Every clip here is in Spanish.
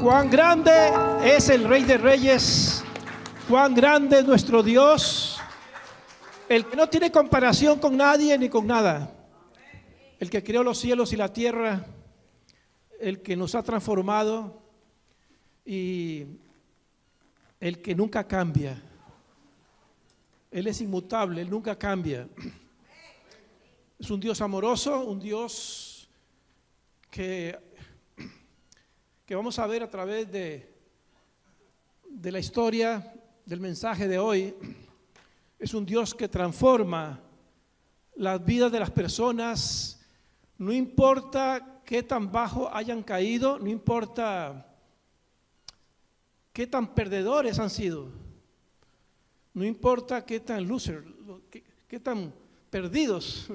Cuán grande es el Rey de Reyes, cuán grande es nuestro Dios, el que no tiene comparación con nadie ni con nada, el que creó los cielos y la tierra, el que nos ha transformado y el que nunca cambia. Él es inmutable, Él nunca cambia. Es un Dios amoroso, un Dios que vamos a ver a través de la historia, del mensaje de hoy. Es un Dios que transforma las vidas de las personas, no importa qué tan bajo hayan caído, no importa qué tan perdedores han sido, no importa qué tan loser, qué tan perdidos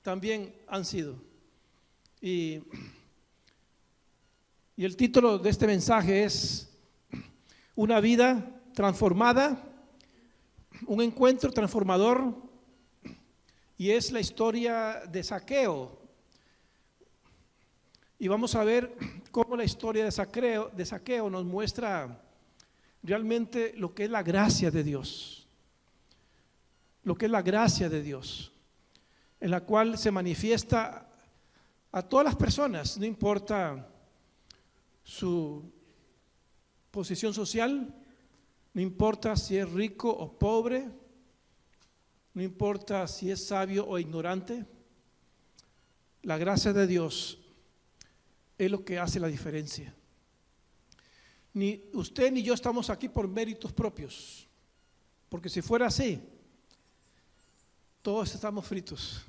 también han sido. Y el título de este mensaje es Una vida transformada, un encuentro transformador, y es la historia de Zaqueo. Y vamos a ver cómo la historia de Zaqueo nos muestra realmente lo que es la gracia de Dios, lo que es la gracia de Dios, en la cual se manifiesta a todas las personas, no importa su posición social, no importa si es rico o pobre, no importa si es sabio o ignorante. La gracia de Dios es lo que hace la diferencia. Ni usted ni yo estamos aquí por méritos propios, porque si fuera así, todos estamos fritos.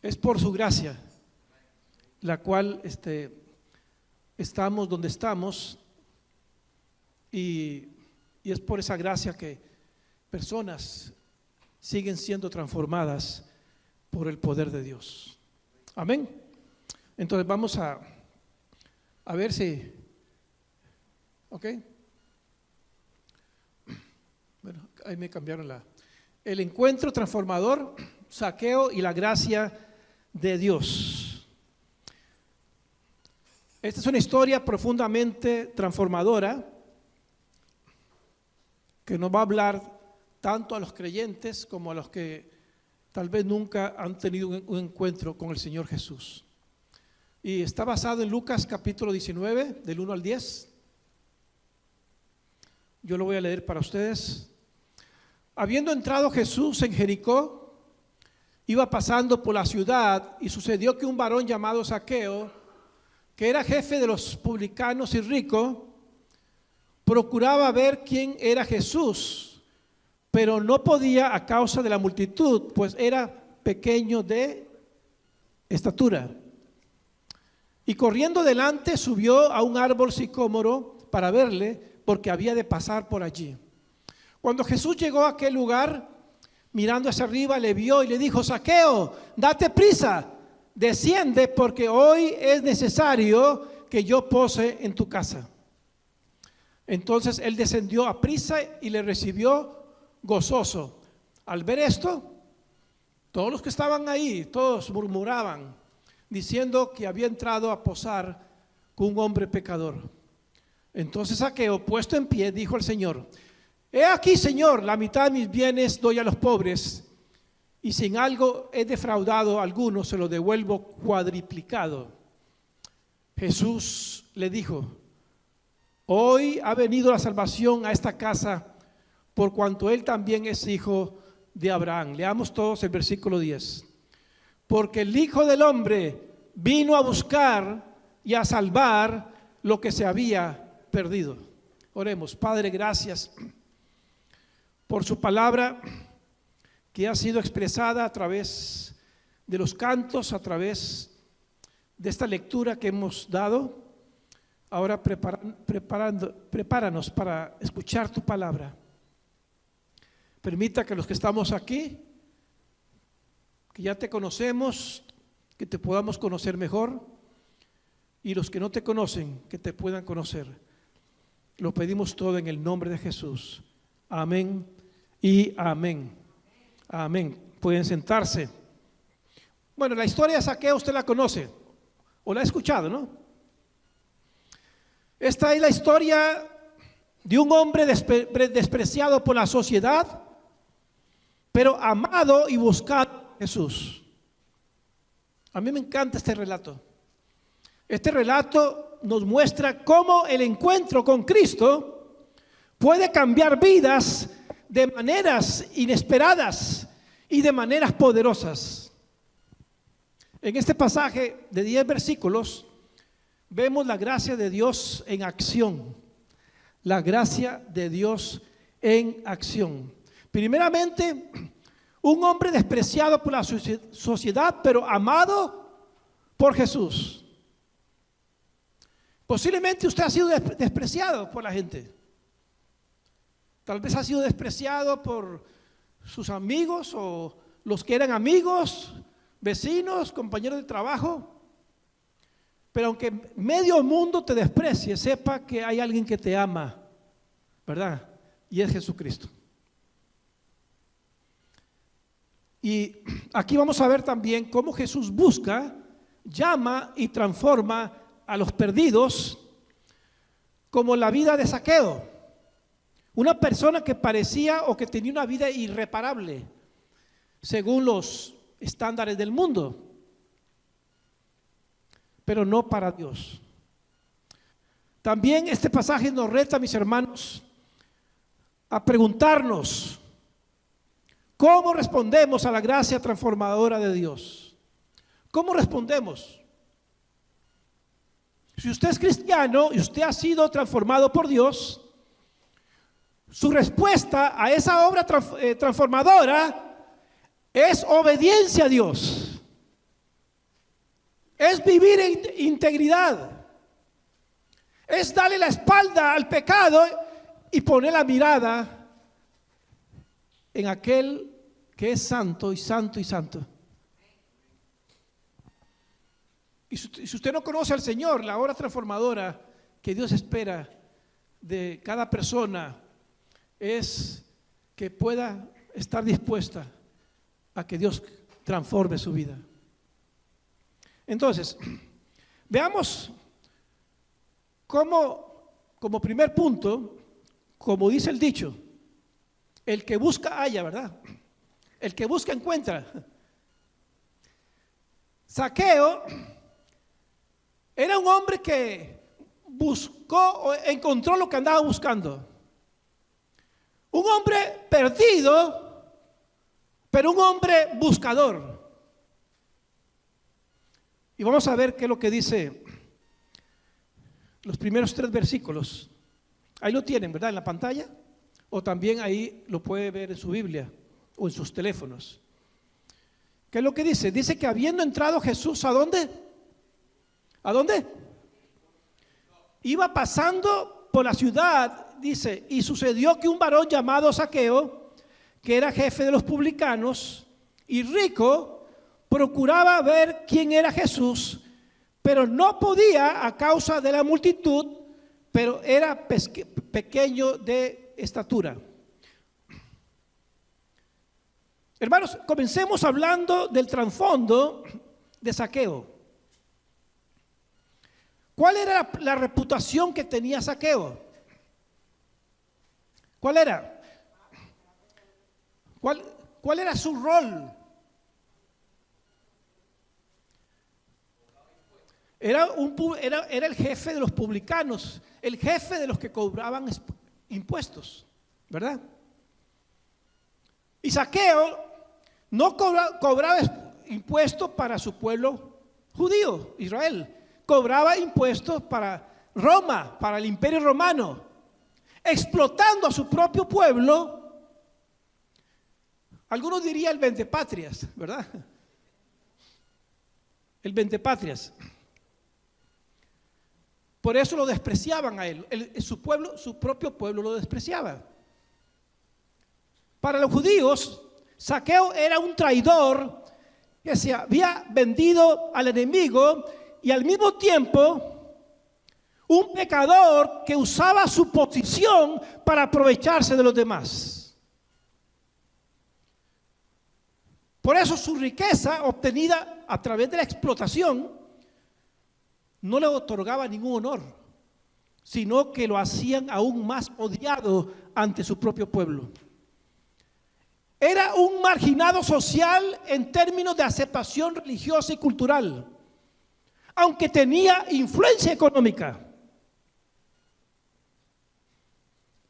Es por su gracia, la cual estamos donde estamos, y es por esa gracia que personas siguen siendo transformadas por el poder de Dios. Amén. Entonces vamos a ver si, ok. Bueno, ahí me cambiaron el encuentro transformador, Zaqueo y la gracia de Dios. Esta es una historia profundamente transformadora que nos va a hablar tanto a los creyentes como a los que tal vez nunca han tenido un encuentro con el Señor Jesús. Y está basado en Lucas capítulo 19, del 1 al 10. Yo lo voy a leer para ustedes. Habiendo entrado Jesús en Jericó, iba pasando por la ciudad, y sucedió que un varón llamado Zaqueo, que era jefe de los publicanos y rico, procuraba ver quién era Jesús, pero no podía a causa de la multitud, pues era pequeño de estatura. Y corriendo delante subió a un árbol sicómoro para verle, porque había de pasar por allí. Cuando Jesús llegó a aquel lugar, mirando hacia arriba, le vio y le dijo: Zaqueo, date prisa, desciende, porque hoy es necesario que yo pose en tu casa. Entonces él descendió a prisa y le recibió gozoso. Al ver esto, todos los que estaban ahí, todos murmuraban, diciendo que había entrado a posar con un hombre pecador. Entonces Zaqueo, puesto en pie, dijo al Señor: He aquí, Señor, la mitad de mis bienes doy a los pobres, y si en algo he defraudado a alguno, se lo devuelvo cuadriplicado. Jesús le dijo: Hoy ha venido la salvación a esta casa, por cuanto él también es hijo de Abraham. Leamos todos el versículo 10. Porque el Hijo del Hombre vino a buscar y a salvar lo que se había perdido. Oremos. Padre, gracias por su palabra que ha sido expresada a través de los cantos, a través de esta lectura que hemos dado. Ahora prepáranos para escuchar tu palabra. Permita que los que estamos aquí, que ya te conocemos, que te podamos conocer mejor, y los que no te conocen, que te puedan conocer. Lo pedimos todo en el nombre de Jesús. Amén y amén. Amén. Pueden sentarse. Bueno, la historia de Zaqueo usted la conoce o la ha escuchado, ¿no? Esta es la historia de un hombre despreciado por la sociedad, pero amado y buscado por Jesús. A mí me encanta este relato. Este relato nos muestra cómo el encuentro con Cristo puede cambiar vidas de maneras inesperadas y de maneras poderosas. En este pasaje de 10 versículos vemos la gracia de Dios en acción. La gracia de Dios en acción. Primeramente, un hombre despreciado por la sociedad, pero amado por Jesús. Posiblemente usted ha sido despreciado por la gente. Tal vez ha sido despreciado por sus amigos o los que eran amigos, vecinos, compañeros de trabajo. Pero aunque medio mundo te desprecie, sepa que hay alguien que te ama, ¿verdad? Y es Jesucristo. Y aquí vamos a ver también cómo Jesús busca, llama y transforma a los perdidos, como la vida de Zaqueo, una persona que parecía o que tenía una vida irreparable según los estándares del mundo, pero no para Dios. También este pasaje nos reta, mis hermanos, a preguntarnos cómo respondemos a la gracia transformadora de Dios. ¿Cómo respondemos? Si usted es cristiano y usted ha sido transformado por Dios, su respuesta a esa obra transformadora es obediencia a Dios. Es vivir en integridad. Es darle la espalda al pecado y poner la mirada en aquel que es santo y santo y santo. Y si usted no conoce al Señor, la obra transformadora que Dios espera de cada persona es que pueda estar dispuesta a que Dios transforme su vida. Entonces, veamos cómo, como primer punto, como dice el dicho, el que busca halla, ¿verdad? El que busca encuentra. Zaqueo era un hombre que buscó o encontró lo que andaba buscando. Un hombre perdido, pero un hombre buscador. Y vamos a ver qué es lo que dice los primeros 3 versículos. Ahí lo tienen, ¿verdad? En la pantalla. O también ahí lo puede ver en su Biblia o en sus teléfonos. ¿Qué es lo que dice? Dice que habiendo entrado Jesús, ¿a dónde? ¿A dónde? Iba pasando por la ciudad, dice, y sucedió que un varón llamado Zaqueo, que era jefe de los publicanos y rico, procuraba ver quién era Jesús, pero no podía a causa de la multitud, pero era pequeño de estatura. Hermanos, comencemos hablando del trasfondo de Zaqueo. ¿Cuál era la reputación que tenía Zaqueo? ¿Cuál era? ¿Cuál era su rol? Era el jefe de los publicanos, el jefe de los que cobraban impuestos, ¿verdad? Y Zaqueo no cobraba impuestos para su pueblo judío, Israel. Cobraba impuestos para Roma, para el imperio romano, explotando a su propio pueblo. Algunos dirían el vendepatrias, ¿verdad? El vendepatrias. Por eso lo despreciaban a él. Su propio pueblo lo despreciaba. Para los judíos, Zaqueo era un traidor que se había vendido al enemigo y al mismo tiempo un pecador que usaba su posición para aprovecharse de los demás. Por eso su riqueza obtenida a través de la explotación no le otorgaba ningún honor, sino que lo hacían aún más odiado ante su propio pueblo. Era un marginado social en términos de aceptación religiosa y cultural, aunque tenía influencia económica.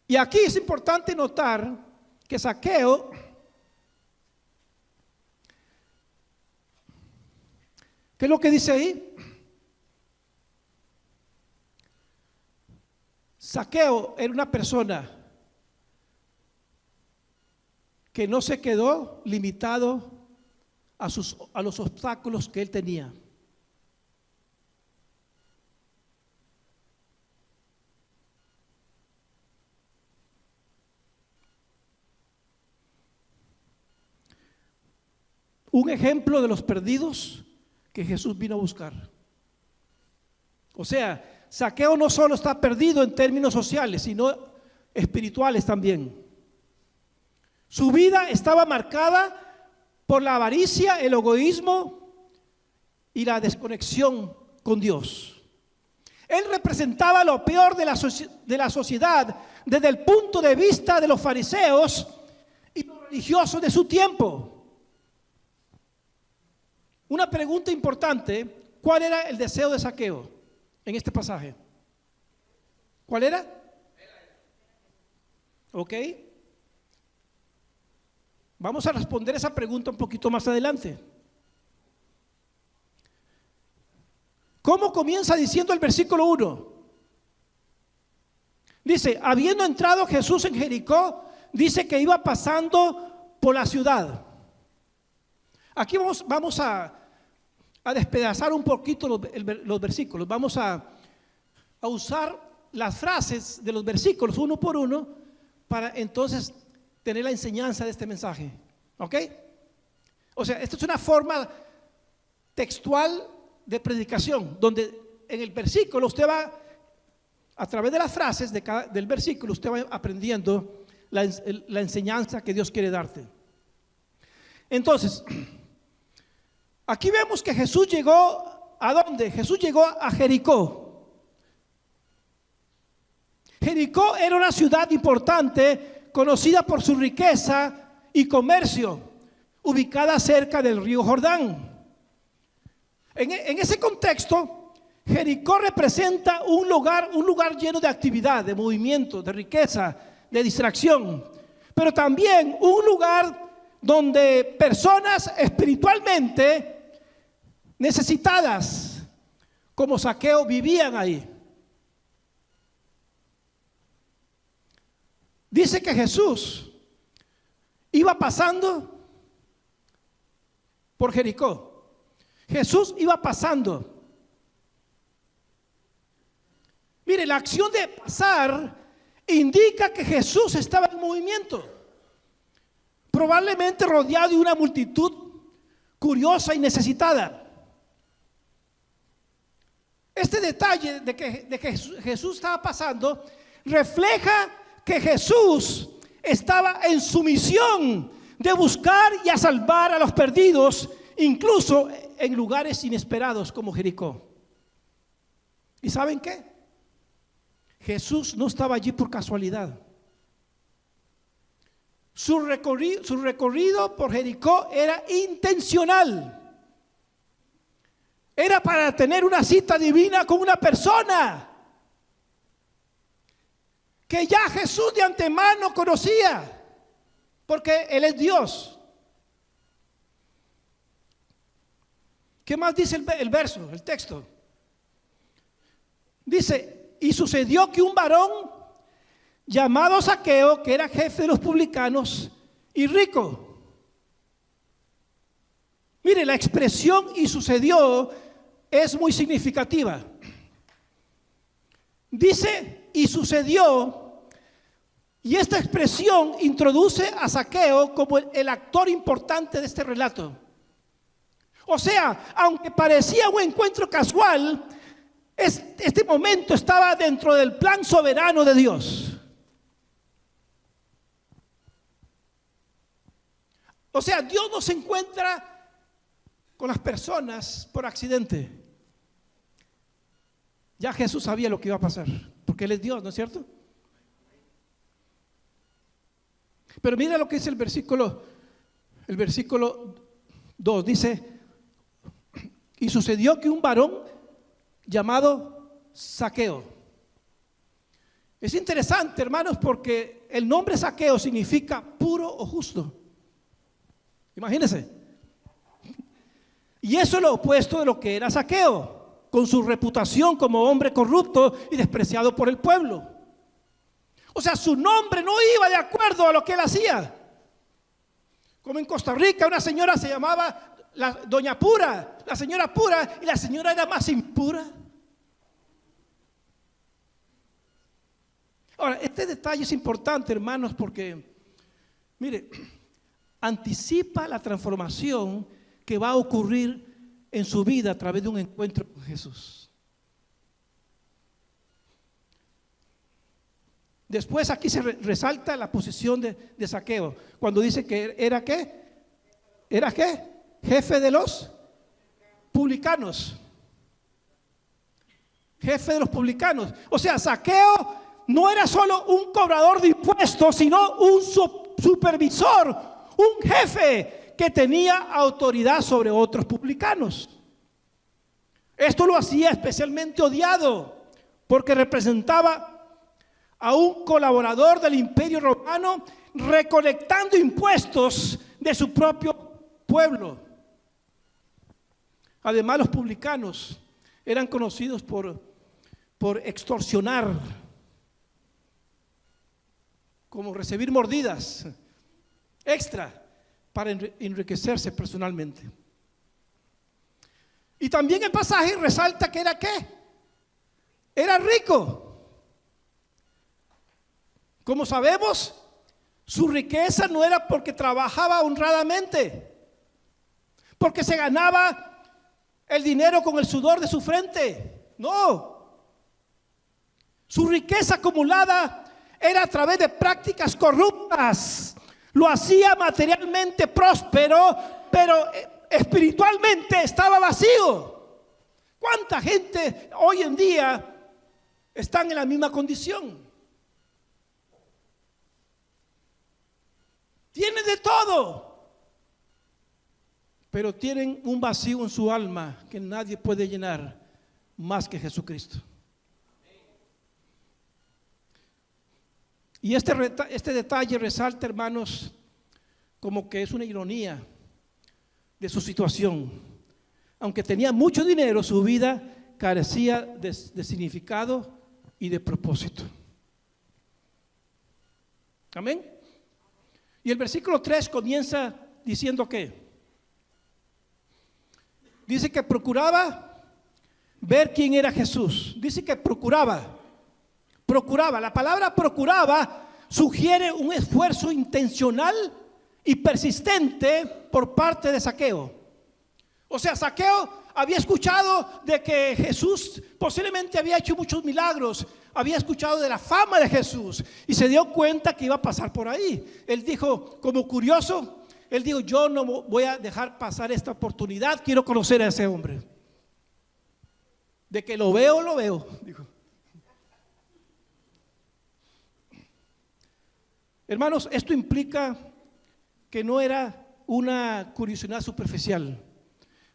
Y aquí es importante notar que Zaqueo ¿qué es lo que dice ahí? Zaqueo era una persona que no se quedó limitado a los obstáculos que él tenía. Un ejemplo de los perdidos que Jesús vino a buscar. O sea, Zaqueo no solo está perdido en términos sociales, sino espirituales también. Su vida estaba marcada por la avaricia, el egoísmo y la desconexión con Dios. Él representaba lo peor de la sociedad desde el punto de vista de los fariseos y los religiosos de su tiempo. Una pregunta importante: ¿cuál era el deseo de Zaqueo en este pasaje? ¿Cuál era? ¿Ok? Vamos a responder esa pregunta un poquito más adelante. ¿Cómo comienza diciendo el versículo 1? Dice, habiendo entrado Jesús en Jericó, dice que iba pasando por la ciudad. Aquí vamos a despedazar un poquito los versículos. Vamos a usar las frases de los versículos uno por uno para entonces tener la enseñanza de este mensaje. ¿Ok? O sea, esta es una forma textual de predicación, donde en el versículo usted va, a través de las frases del versículo, usted va aprendiendo la enseñanza que Dios quiere darte. Entonces, aquí vemos que Jesús llegó, ¿a dónde? Jesús llegó a Jericó. Jericó era una ciudad importante, conocida por su riqueza y comercio, ubicada cerca del río Jordán. En ese contexto, Jericó representa un lugar lleno de actividad, de movimiento, de riqueza, de distracción, pero también un lugar donde personas espiritualmente necesitadas, como Zaqueo, vivían ahí. Dice que Jesús iba pasando por Jericó. Jesús iba pasando. Mire, la acción de pasar indica que Jesús estaba en movimiento, probablemente rodeado de una multitud curiosa y necesitada. Este detalle de que Jesús estaba pasando refleja que Jesús estaba en su misión de buscar y a salvar a los perdidos, incluso en lugares inesperados como Jericó. ¿Y saben qué? Jesús no estaba allí por casualidad. Su recorrido por Jericó era intencional. Era para tener una cita divina con una persona que ya Jesús de antemano conocía, porque Él es Dios. ¿Qué más dice el verso, el texto? Dice, y sucedió que un varón llamado Zaqueo, que era jefe de los publicanos y rico. Mire, la expresión "y sucedió" es muy significativa. Dice "y sucedió", y esta expresión introduce a Zaqueo como el actor importante de este relato. O sea, aunque parecía un encuentro casual, este momento estaba dentro del plan soberano de Dios. O sea, Dios no se encuentra con las personas por accidente. Ya Jesús sabía lo que iba a pasar. porque Él es Dios, ¿no es cierto? Pero mira lo que dice el versículo 2, dice: y sucedió que un varón llamado Zaqueo. Es interesante, hermanos, porque el nombre Zaqueo significa puro o justo. Imagínense. Y eso es lo opuesto de lo que era Zaqueo, con su reputación como hombre corrupto y despreciado por el pueblo. O sea, su nombre no iba de acuerdo a lo que él hacía. Como en Costa Rica, una señora se llamaba Doña Pura, la señora Pura, y la señora era más impura. Ahora, este detalle es importante, hermanos, porque, mire, anticipa la transformación que va a ocurrir en su vida a través de un encuentro con Jesús. Después aquí se resalta la posición de Zaqueo, cuando dice que era ¿qué? ¿Era qué? Jefe de los publicanos. Jefe de los publicanos. O sea, Zaqueo no era solo un cobrador de impuestos, sino un supervisor, un jefe que tenía autoridad sobre otros publicanos. Esto lo hacía especialmente odiado porque representaba a un colaborador del Imperio Romano recolectando impuestos de su propio pueblo. Además, los publicanos eran conocidos por extorsionar, como recibir mordidas extra para enriquecerse personalmente. Y también el pasaje resalta que era ¿qué? Era rico. Como sabemos, su riqueza no era porque trabajaba honradamente, porque se ganaba el dinero con el sudor de su frente. No. Su riqueza acumulada era a través de prácticas corruptas. Lo hacía materialmente próspero, pero espiritualmente estaba vacío. ¿Cuánta gente hoy en día están en la misma condición? Tienen de todo, pero tienen un vacío en su alma que nadie puede llenar más que Jesucristo. Y este detalle resalta, hermanos, como que es una ironía de su situación. Aunque tenía mucho dinero, su vida carecía de significado y de propósito. Amén. Y el versículo 3 comienza diciendo que dice que procuraba ver quién era Jesús. Dice que procuraba. La palabra procuraba sugiere un esfuerzo intencional y persistente por parte de Zaqueo. O sea, Zaqueo había escuchado de que Jesús posiblemente había hecho muchos milagros, había escuchado de la fama de Jesús y se dio cuenta que iba a pasar por ahí. Él dijo, como curioso, él dijo: yo no voy a dejar pasar esta oportunidad, quiero conocer a ese hombre. De que lo veo, dijo. Hermanos, esto implica que no era una curiosidad superficial,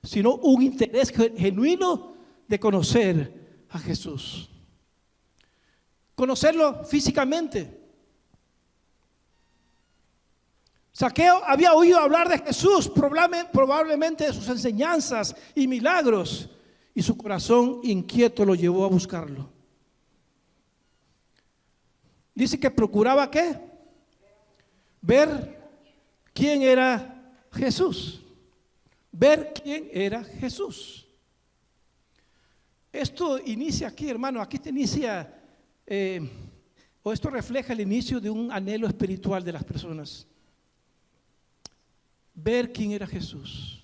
sino un interés genuino de conocer a Jesús. Conocerlo físicamente. Zaqueo había oído hablar de Jesús, probablemente de sus enseñanzas y milagros, y su corazón inquieto lo llevó a buscarlo. Dice que procuraba ¿qué? Ver quién era Jesús. Ver quién era Jesús. Esto inicia aquí, hermano. Aquí te inicia, o esto refleja el inicio de un anhelo espiritual de las personas. Ver quién era Jesús.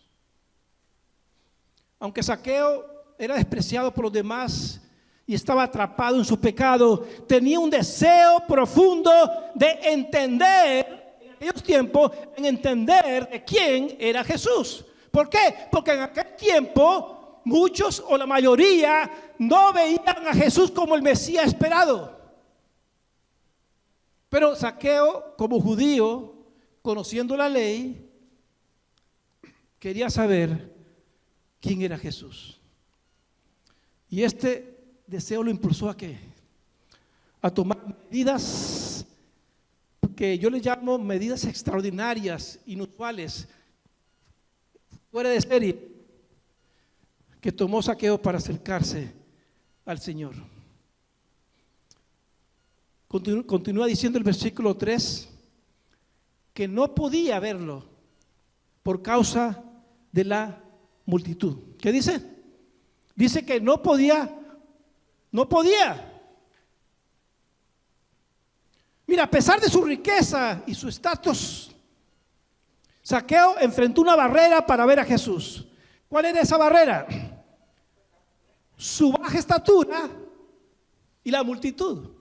Aunque Zaqueo era despreciado por los demás y estaba atrapado en su pecado, tenía un deseo profundo de entender, en aquellos tiempos, en entender de quién era Jesús. ¿Por qué? Porque en aquel tiempo muchos o la mayoría no veían a Jesús como el Mesías esperado. Pero Zaqueo, como judío, conociendo la ley, quería saber quién era Jesús. Y este deseo lo impulsó ¿a qué? A tomar medidas que yo le llamo medidas extraordinarias, inusuales, fuera de serie, que tomó Zaqueo para acercarse al Señor. Continúa diciendo el versículo 3 que no podía verlo por causa de la multitud. ¿Qué dice? Dice que no podía. Mira, a pesar de su riqueza y su estatus, Zaqueo enfrentó una barrera para ver a Jesús. ¿Cuál era esa barrera? Su baja estatura y la multitud.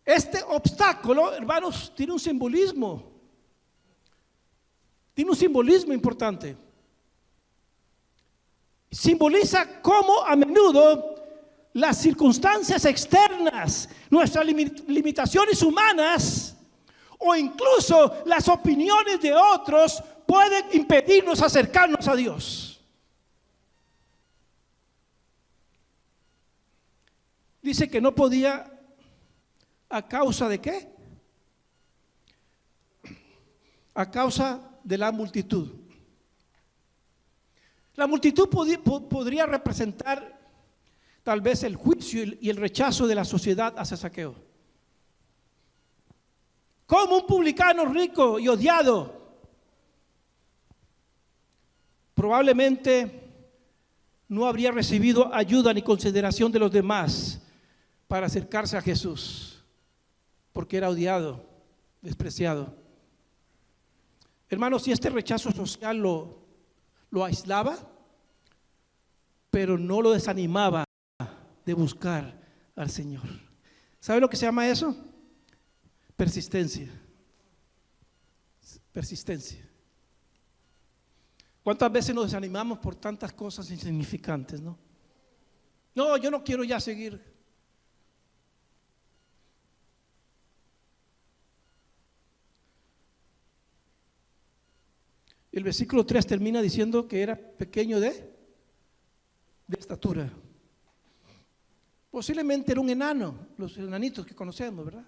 Este obstáculo, hermanos, tiene un simbolismo. Tiene un simbolismo importante. Simboliza cómo a menudo las circunstancias externas, nuestras limitaciones humanas o incluso las opiniones de otros pueden impedirnos acercarnos a Dios. Dice que no podía. ¿A causa de qué? A causa de la multitud. La multitud podría representar tal vez el juicio y el rechazo de la sociedad hacia Zaqueo. Como un publicano rico y odiado, probablemente no habría recibido ayuda ni consideración de los demás para acercarse a Jesús, porque era odiado, despreciado. Hermanos, si este rechazo social lo aislaba, pero no lo desanimaba de buscar al Señor. ¿Sabe lo que se llama eso? Persistencia. Persistencia. ¿Cuántas veces nos desanimamos por tantas cosas insignificantes, no? No, yo no quiero ya seguir. El versículo 3 termina diciendo que era pequeño de estatura. Posiblemente era un enano, los enanitos que conocemos, ¿verdad?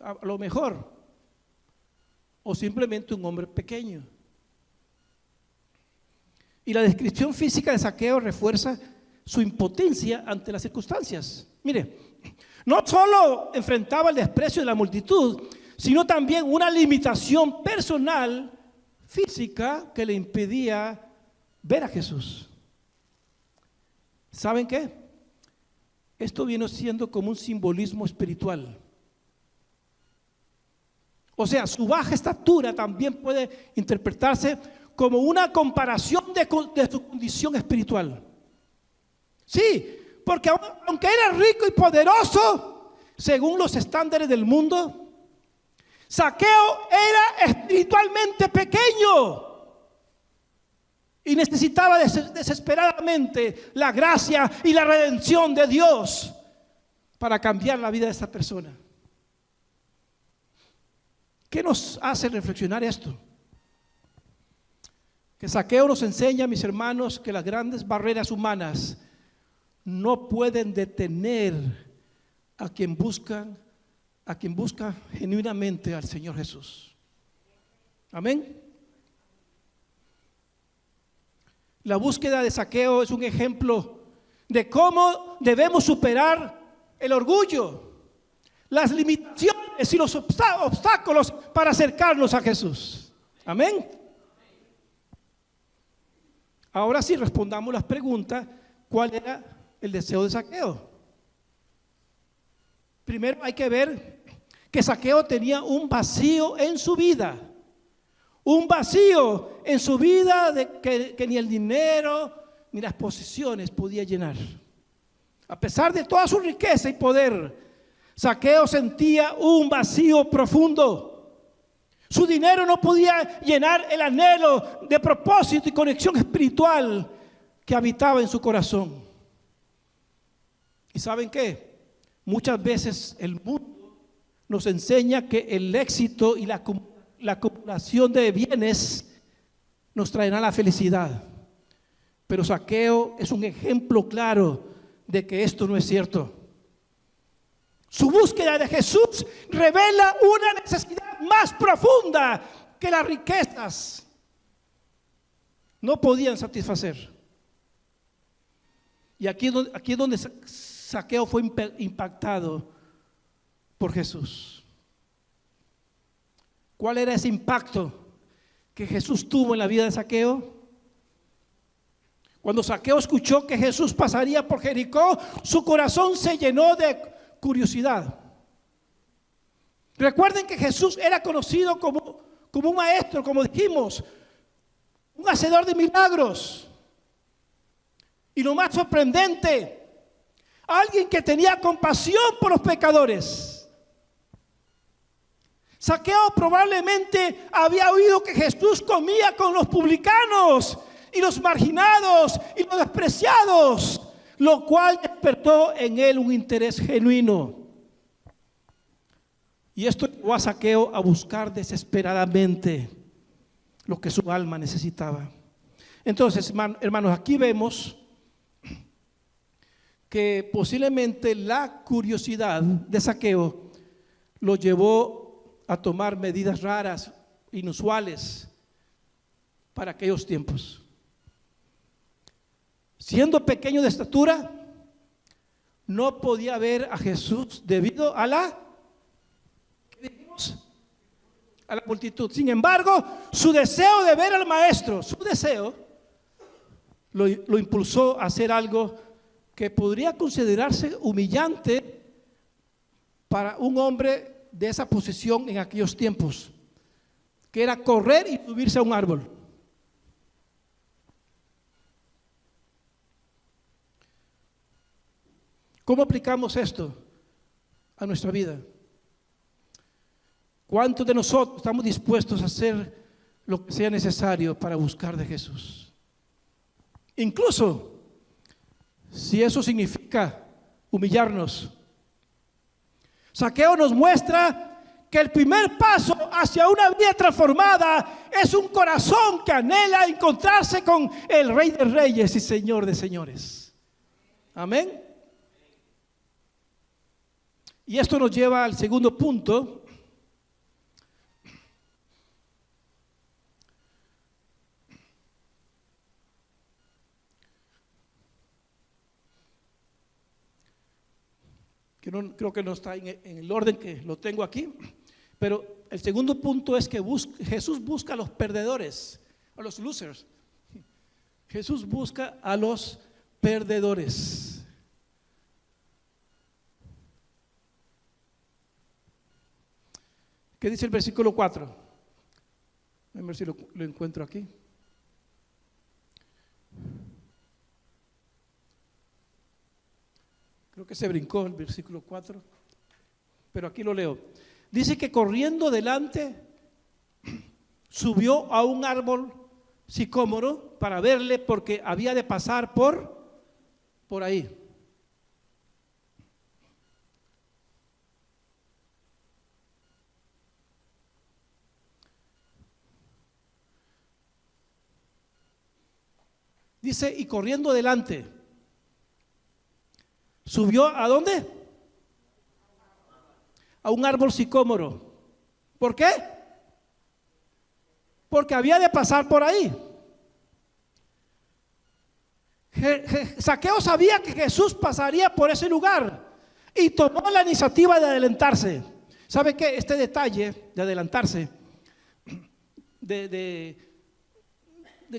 A lo mejor. O simplemente un hombre pequeño. Y la descripción física de Zaqueo refuerza su impotencia ante las circunstancias. Mire, no solo enfrentaba el desprecio de la multitud, sino también una limitación personal física que le impedía ver a Jesús. ¿Saben qué? Esto viene siendo como un simbolismo espiritual. O sea, su baja estatura también puede interpretarse como una comparación de su condición espiritual. Sí, porque aunque era rico y poderoso, según los estándares del mundo, Zaqueo era espiritualmente pequeño y necesitaba desesperadamente la gracia y la redención de Dios para cambiar la vida de esta persona. ¿Qué nos hace reflexionar esto? Que Zaqueo nos enseña, mis hermanos, que las grandes barreras humanas no pueden detener a quien busca genuinamente al Señor Jesús. Amén. La búsqueda de Zaqueo es un ejemplo de cómo debemos superar el orgullo, las limitaciones y los obstáculos para acercarnos a Jesús. Amén. Ahora sí respondamos las preguntas. ¿Cuál era el deseo de Zaqueo? Primero hay que ver que Zaqueo tenía un vacío en su vida. Un vacío en su vida que ni el dinero ni las posesiones podía llenar. A pesar de toda su riqueza y poder, Zaqueo sentía un vacío profundo. Su dinero no podía llenar el anhelo de propósito y conexión espiritual que habitaba en su corazón. ¿Y saben qué? Muchas veces el mundo nos enseña que el éxito y la acumulación de bienes nos traerá la felicidad. Pero Zaqueo es un ejemplo claro de que esto no es cierto. Su búsqueda de Jesús revela una necesidad más profunda que las riquezas no podían satisfacer. Y aquí es donde Zaqueo fue impactado por Jesús. ¿Cuál era ese impacto que Jesús tuvo en la vida de Zaqueo? Cuando Zaqueo escuchó que Jesús pasaría por Jericó, su corazón se llenó de curiosidad. Recuerden que Jesús era conocido como un maestro, como dijimos, un hacedor de milagros. Y lo más sorprendente, alguien que tenía compasión por los pecadores. Zaqueo probablemente había oído que Jesús comía con los publicanos y los marginados y los despreciados, lo cual despertó en él un interés genuino. Y esto llevó a Zaqueo a buscar desesperadamente lo que su alma necesitaba. Entonces, hermanos, aquí vemos que posiblemente la curiosidad de Zaqueo lo llevó a tomar medidas raras, inusuales para aquellos tiempos. Siendo pequeño de estatura, no podía ver a Jesús debido a la multitud. Sin embargo, su deseo de ver al maestro, su deseo lo impulsó a hacer algo que podría considerarse humillante para un hombre de esa posición en aquellos tiempos, que era correr y subirse a un árbol. ¿Cómo aplicamos esto a nuestra vida? ¿Cuántos de nosotros estamos dispuestos a hacer lo que sea necesario para buscar de Jesús? Incluso si eso significa humillarnos. Zaqueo nos muestra que el primer paso hacia una vida transformada es un corazón que anhela encontrarse con el Rey de Reyes y Señor de Señores. Amén. Y esto nos lleva al segundo punto. Que no, creo que no está en el orden que lo tengo aquí, pero el segundo punto es que Jesús busca a los perdedores, a los losers. Jesús busca a los perdedores. ¿Qué dice el versículo 4? A ver si lo encuentro aquí. Creo que se brincó el versículo 4, pero aquí lo leo. Dice que corriendo delante, subió a un árbol sicómoro para verle, porque había de pasar por ahí. Dice, y corriendo delante, subió ¿a dónde? A un árbol sicómoro. ¿Por qué? Porque había de pasar por ahí. Zaqueo sabía que Jesús pasaría por ese lugar y tomó la iniciativa de adelantarse. ¿Sabe qué? Este detalle de adelantarse, de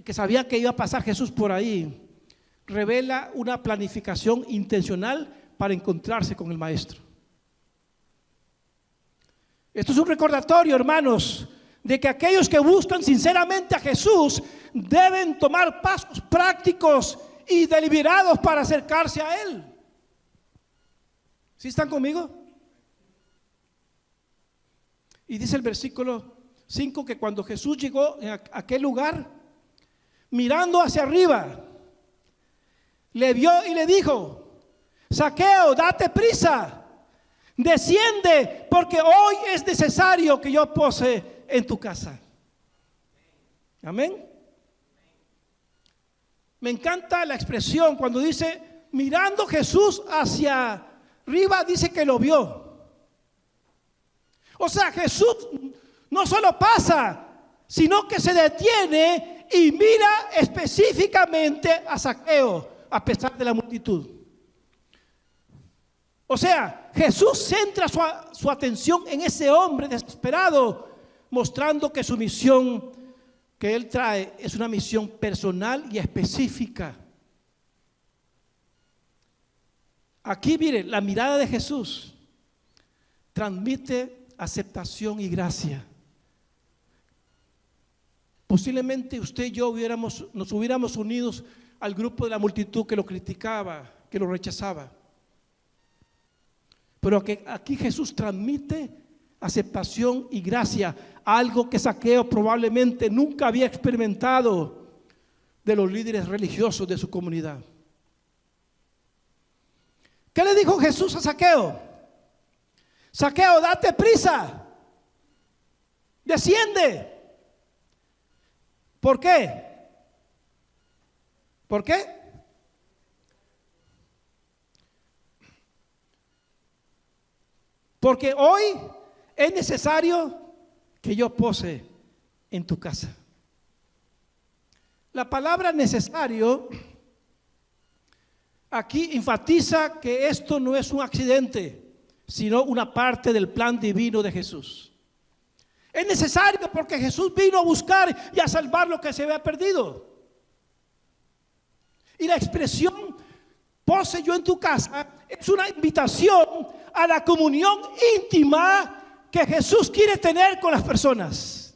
que sabía que iba a pasar Jesús por ahí, revela una planificación intencional para encontrarse con el Maestro. Esto es un recordatorio, hermanos, de que aquellos que buscan sinceramente a Jesús deben tomar pasos prácticos y deliberados para acercarse a Él. ¿Sí están conmigo? Y dice el versículo 5, que cuando Jesús llegó a aquel lugar, mirando hacia arriba, le vio y le dijo: Zaqueo, date prisa, desciende, porque hoy es necesario que yo pose en tu casa. Amén. Me encanta la expresión cuando dice, mirando Jesús hacia arriba, dice que lo vio. O sea, Jesús no solo pasa, sino que se detiene y mira específicamente a Zaqueo, a pesar de la multitud. O sea, Jesús centra su atención en ese hombre desesperado, mostrando que su misión que él trae es una misión personal y específica. Aquí, mire, la mirada de Jesús transmite aceptación y gracia. Posiblemente usted y yo nos hubiéramos unido al grupo de la multitud que lo criticaba, que lo rechazaba. Pero aquí Jesús transmite aceptación y gracia, algo que Zaqueo probablemente nunca había experimentado de los líderes religiosos de su comunidad. ¿Qué le dijo Jesús a Zaqueo? Zaqueo, date prisa, desciende. ¿Por qué? ¿Por qué? Porque hoy es necesario que yo pose en tu casa. La palabra necesario aquí enfatiza que esto no es un accidente, sino una parte del plan divino de Jesús. Es necesario porque Jesús vino a buscar y a salvar lo que se había perdido. Y la expresión pose yo en tu casa es una invitación a la comunión íntima que Jesús quiere tener con las personas.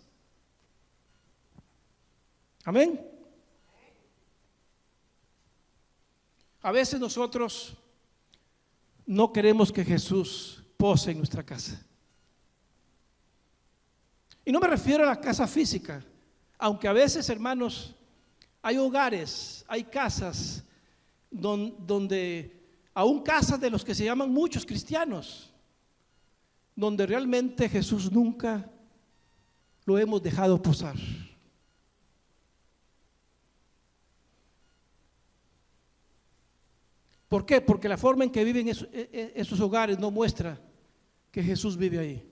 Amén. A veces nosotros no queremos que Jesús pose en nuestra casa. Y no me refiero a la casa física, aunque a veces, hermanos, hay hogares, hay casas donde aún casas de los que se llaman muchos cristianos, donde realmente Jesús nunca lo hemos dejado posar. ¿Por qué? Porque la forma en que viven esos hogares no muestra que Jesús vive ahí.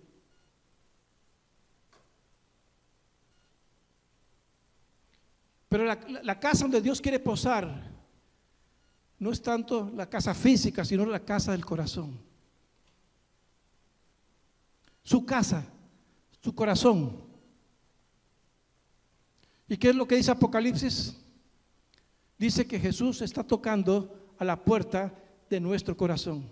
Pero la casa donde Dios quiere posar no es tanto la casa física, sino la casa del corazón. Su casa, su corazón. ¿Y qué es lo que dice Apocalipsis? Dice que Jesús está tocando a la puerta de nuestro corazón.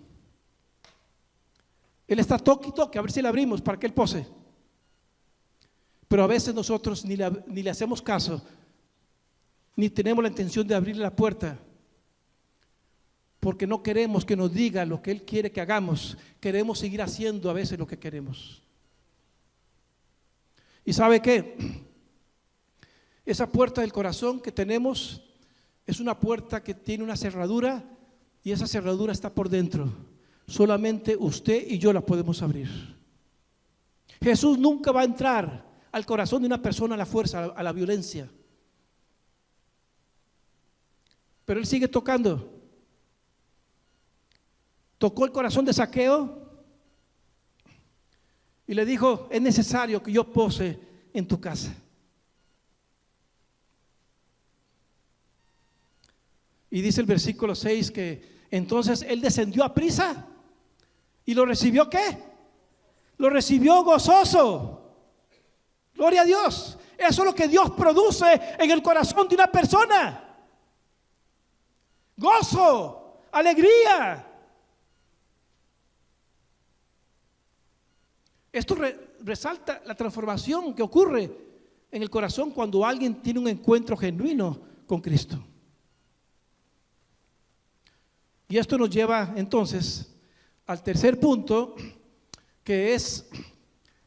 Él está toque y toque, a ver si le abrimos para que Él pose. Pero a veces nosotros ni le hacemos caso, ni tenemos la intención de abrirle la puerta, porque no queremos que nos diga lo que Él quiere que hagamos. Queremos seguir haciendo a veces lo que queremos. ¿Y sabe qué? Esa puerta del corazón que tenemos es una puerta que tiene una cerradura, y esa cerradura está por dentro. Solamente usted y yo la podemos abrir. Jesús nunca va a entrar al corazón de una persona a la fuerza, a la violencia. Pero Él sigue tocando. Tocó el corazón de Zaqueo y le dijo: es necesario que yo pose en tu casa. Y dice el versículo 6 que entonces Él descendió a prisa y lo recibió. ¿Qué? Lo recibió gozoso. Gloria a Dios. Eso es lo que Dios produce en el corazón de una persona. Gozo, alegría. Esto resalta la transformación que ocurre en el corazón cuando alguien tiene un encuentro genuino con Cristo. Y esto nos lleva entonces al tercer punto, que es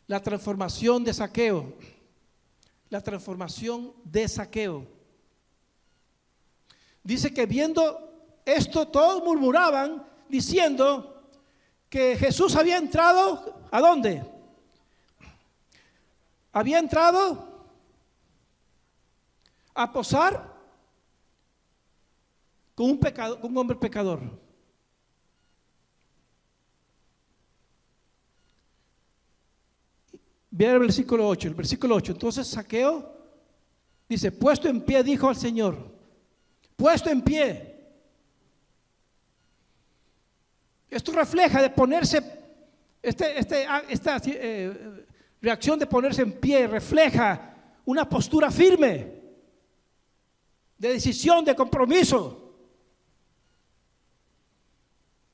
la transformación de Zaqueo. la transformación de Zaqueo. Dice que viendo esto todos murmuraban diciendo que Jesús había entrado, ¿a dónde? Había entrado a posar con un hombre pecador. Ve el versículo 8. El versículo 8. Entonces Zaqueo dice: puesto en pie, dijo al Señor. Puesto en pie. Esto refleja de ponerse, esta reacción de ponerse en pie refleja una postura firme, de decisión, de compromiso.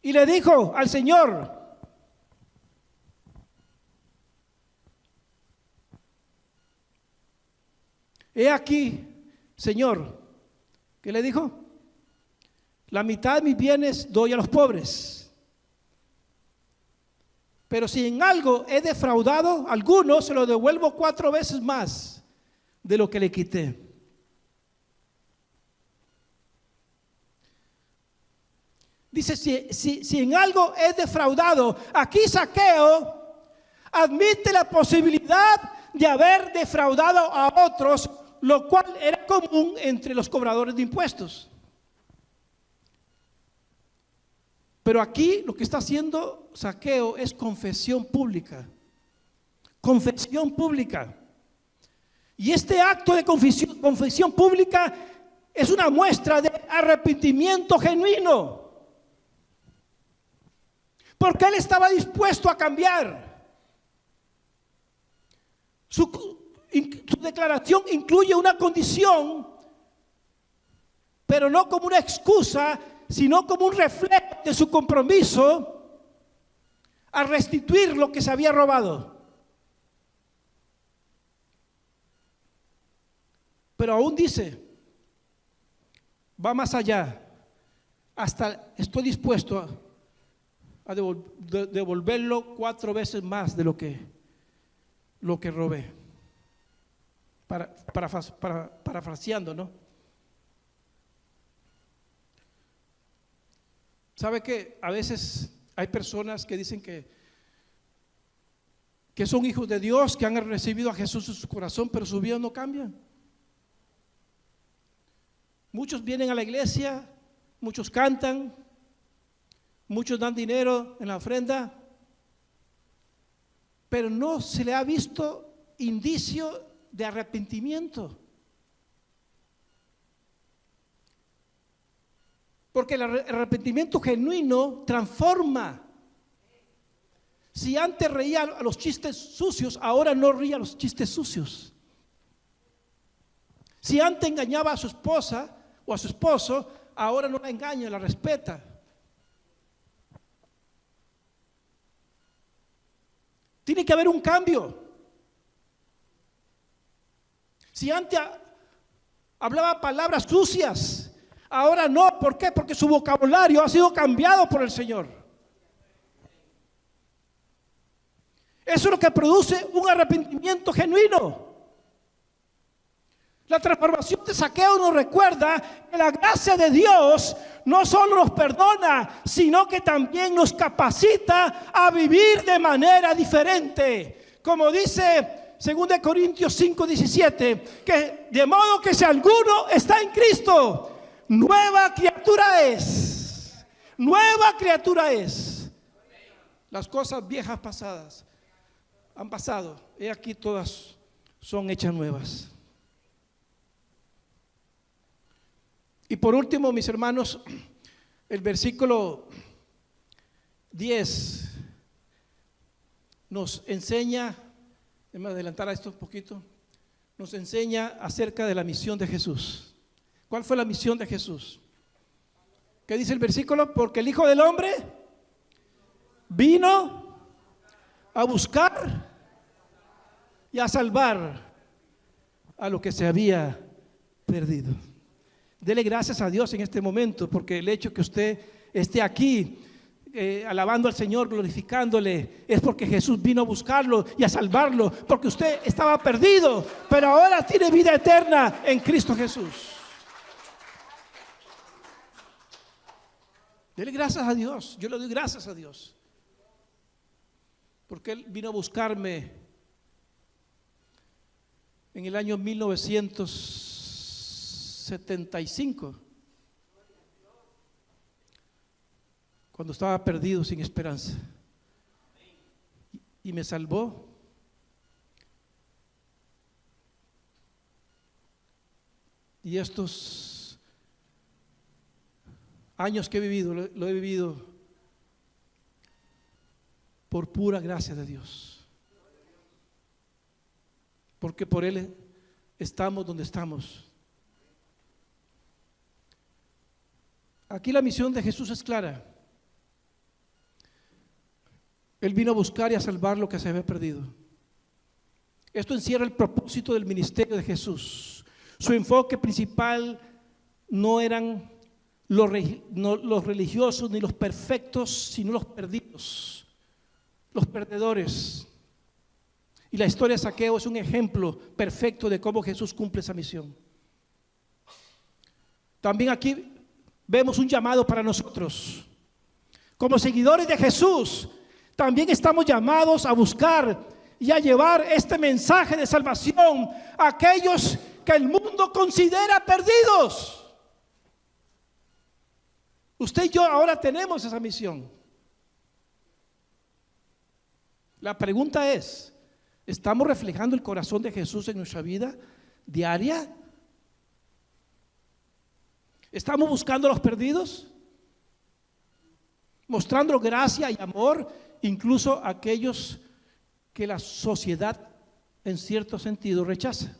Y le dijo al Señor: he aquí, Señor, ¿qué le dijo? La mitad de mis bienes doy a los pobres. Pero si en algo he defraudado a alguno, se lo devuelvo 4 veces más de lo que le quité. Dice, si en algo he defraudado, aquí Zaqueo admite la posibilidad de haber defraudado a otros, lo cual era común entre los cobradores de impuestos. Pero aquí lo que está haciendo Zaqueo es confesión pública. Confesión pública. Y este acto de confesión pública es una muestra de arrepentimiento genuino. Porque él estaba dispuesto a cambiar. Su declaración incluye una condición, pero no como una excusa, sino como un reflejo de su compromiso a restituir lo que se había robado. Pero aún dice, va más allá, hasta estoy dispuesto a devolverlo 4 veces más de lo que robé. Parafraseando, ¿no? ¿Sabe que a veces hay personas que dicen que son hijos de Dios, que han recibido a Jesús en su corazón, pero su vida no cambia? Muchos vienen a la iglesia, muchos cantan, muchos dan dinero en la ofrenda, pero no se le ha visto indicio de arrepentimiento. Porque el arrepentimiento genuino transforma. Si antes reía a los chistes sucios, ahora no ríe a los chistes sucios. Si antes engañaba a su esposa o a su esposo, ahora no la engaña, la respeta. Tiene que haber un cambio. Si antes hablaba palabras sucias, ahora no. ¿Por qué? Porque su vocabulario ha sido cambiado por el Señor. Eso es lo que produce un arrepentimiento genuino. La transformación de Zaqueo nos recuerda que la gracia de Dios no solo nos perdona, sino que también nos capacita a vivir de manera diferente. Como dice 2 Corintios 5:17, que de modo que si alguno está en Cristo, nueva criatura es. Nueva criatura es. Las cosas viejas pasadas han pasado. He aquí todas son hechas nuevas. Y por último, mis hermanos, el versículo 10 nos enseña, déjame adelantar a esto un poquito, nos enseña acerca de la misión de Jesús. ¿Cuál fue la misión de Jesús? ¿Qué dice el versículo? Porque el Hijo del Hombre vino a buscar y a salvar a lo que se había perdido. Dele gracias a Dios en este momento, porque el hecho que usted esté aquí alabando al Señor, glorificándole, es porque Jesús vino a buscarlo y a salvarlo, porque usted estaba perdido, pero ahora tiene vida eterna en Cristo Jesús. Dele gracias a Dios. Yo le doy gracias a Dios, porque Él vino a buscarme en el año 1975, cuando estaba perdido sin esperanza, y me salvó. Y estos años que he vivido, lo he vivido por pura gracia de Dios, porque por Él estamos donde estamos. Aquí la misión de Jesús es clara. Él vino a buscar y a salvar lo que se había perdido. Esto encierra el propósito del ministerio de Jesús. Su enfoque principal no eran los religiosos ni los perfectos, sino los perdidos, los perdedores. Y la historia de Zaqueo es un ejemplo perfecto de cómo Jesús cumple esa misión. También aquí vemos un llamado para nosotros. Como seguidores de Jesús, también estamos llamados a buscar y a llevar este mensaje de salvación a aquellos que el mundo considera perdidos. Usted y yo ahora tenemos esa misión. La pregunta es, ¿estamos reflejando el corazón de Jesús en nuestra vida diaria? ¿Estamos buscando a los perdidos? Mostrando gracia y amor, incluso a aquellos que la sociedad en cierto sentido rechaza.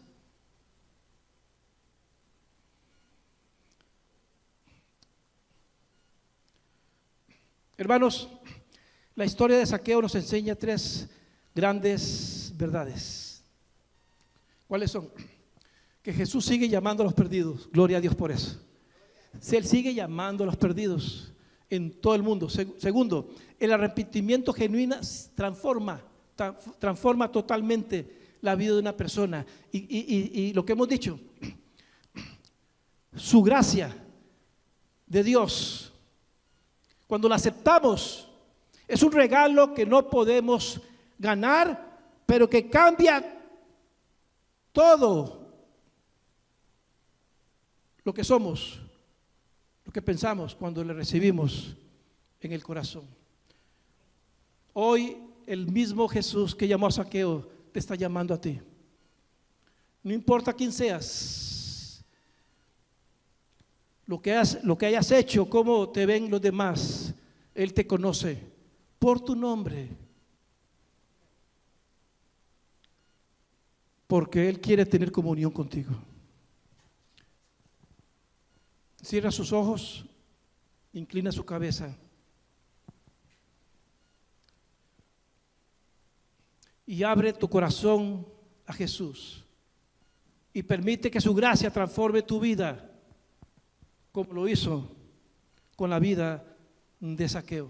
Hermanos, la historia de Zaqueo nos enseña tres grandes verdades. ¿Cuáles son? Que Jesús sigue llamando a los perdidos. Gloria a Dios por eso. Él sigue llamando a los perdidos en todo el mundo. Segundo, el arrepentimiento genuino transforma totalmente la vida de una persona. Y lo que hemos dicho, su gracia de Dios, cuando la aceptamos, es un regalo que no podemos ganar, pero que cambia todo lo que somos, lo que pensamos cuando le recibimos en el corazón. Hoy el mismo Jesús que llamó a Zaqueo te está llamando a ti. No importa quién seas, lo que hayas hecho, cómo te ven los demás, Él te conoce por tu nombre, porque Él quiere tener comunión contigo. Cierra sus ojos, inclina su cabeza y abre tu corazón a Jesús y permite que su gracia transforme tu vida como lo hizo con la vida de Zaqueo.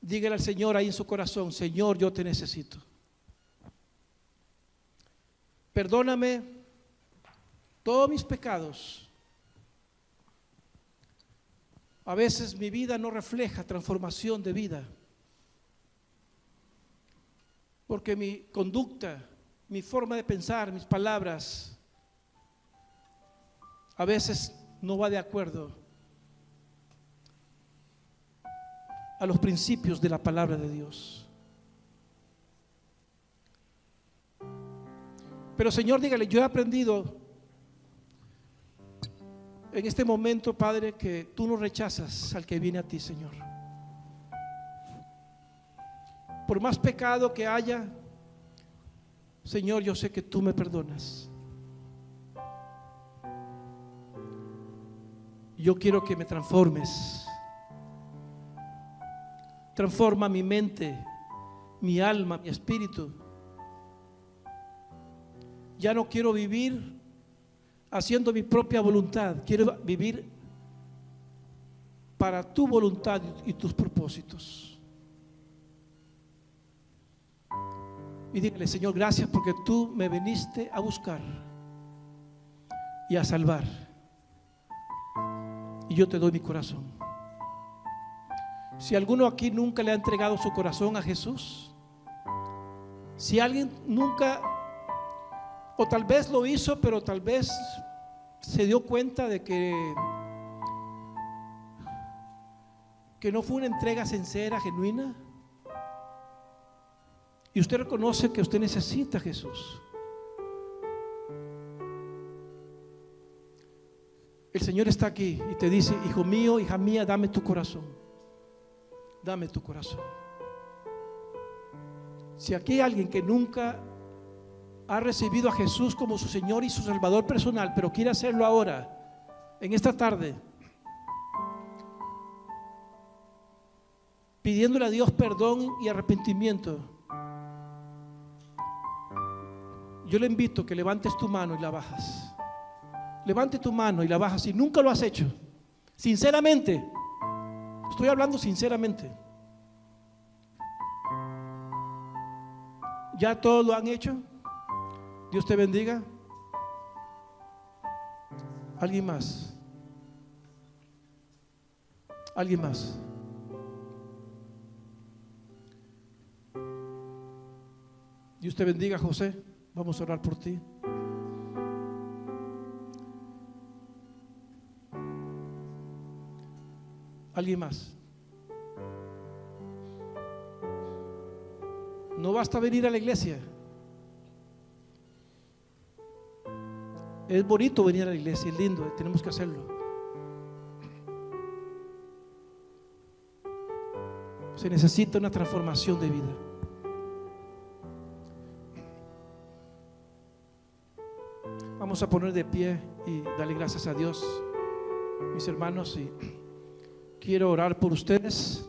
Dígale al Señor ahí en su corazón: Señor, yo te necesito. Perdóname todos mis pecados. A veces mi vida no refleja transformación de vida, porque mi conducta, mi forma de pensar, mis palabras, a veces no va de acuerdo a los principios de la palabra de Dios. Pero Señor, dígale: yo he aprendido en este momento, Padre, que tú no rechazas al que viene a ti, Señor. Por más pecado que haya, Señor, yo sé que tú me perdonas. Yo quiero que me transformes. Transforma mi mente, mi alma, mi espíritu. Ya no quiero vivir haciendo mi propia voluntad. Quiero vivir para tu voluntad y tus propósitos. Y dígale: Señor, gracias porque tú me viniste a buscar y a salvar, y yo te doy mi corazón. Si alguno aquí nunca le ha entregado su corazón a Jesús, si alguien nunca, o tal vez lo hizo, pero tal vez se dio cuenta de que no fue una entrega sincera, genuina, y usted reconoce que usted necesita a Jesús, el Señor está aquí y te dice: hijo mío, hija mía, dame tu corazón, dame tu corazón. Si aquí hay alguien que nunca ha recibido a Jesús como su Señor y su Salvador personal, pero quiere hacerlo ahora, en esta tarde, pidiéndole a Dios perdón y arrepentimiento, yo le invito a que levantes tu mano y la bajas. Levante tu mano y la bajas si nunca lo has hecho. Sinceramente, estoy hablando sinceramente. ¿Ya todos lo han hecho? Dios te bendiga. ¿Alguien más? ¿Alguien más? Dios te bendiga, José. Vamos a orar por ti. ¿Alguien más? No basta venir a la iglesia. Es bonito venir a la iglesia, es lindo, tenemos que hacerlo. Se necesita una transformación de vida. Vamos a poner de pie y darle gracias a Dios, mis hermanos, y quiero orar por ustedes.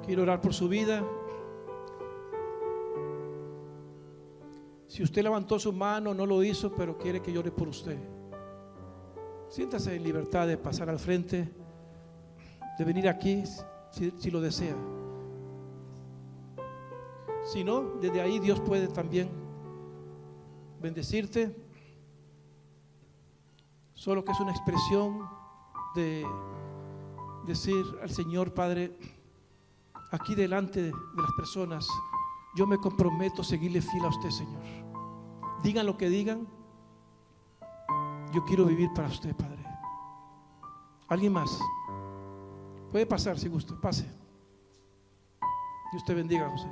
Quiero orar por su vida. Si usted levantó su mano, no lo hizo, pero quiere que yo ore por usted, siéntase en libertad de pasar al frente, de venir aquí si lo desea. Si no, desde ahí Dios puede también bendecirte, solo que es una expresión de decir al Señor: Padre, aquí delante de las personas, yo me comprometo a seguirle fiel a usted, Señor. Digan lo que digan, yo quiero vivir para usted, Padre. ¿Alguien más? Puede pasar si gusta, pase. Dios te bendiga, José.